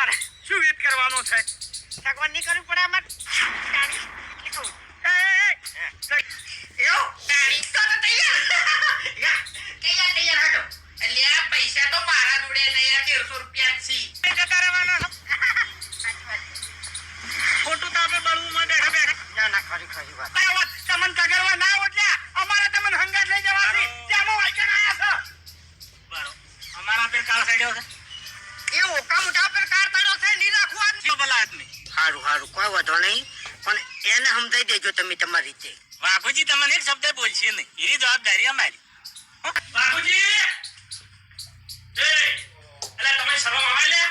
અમારે શું વેટ કરવાનો છે? સગવડ નહીં કરવી પડે અમારે પૈસા તો મારા જોડે નહીં, 1300 રૂપિયા જતા રહેવાના ખોટું તો આપણે બળવું બેઠા બેઠા. ના ખરી ખરી વાત તમને કગરવા ના ઓટલ્યા, અમારા તમને હંગાત લઈ જવાથી ત્યાં વાયકણ આયા છો. બરો અમારા પર કાળ સડ્યો છે. એ ઓકા મોટા પર કાર તળો છે નહીં રાખવા જો ભલા આદમી. સારું કોઈ વાંધો નહીં, પણ એને સમજાઈ દેજો તમે તમારી રીતે. વાઘુજી તમને એક શબ્દ બોલશે નહીં, એની જવાબદારી અમારી. વાઘુજી, એ અલા તમે શરમ આવે લે.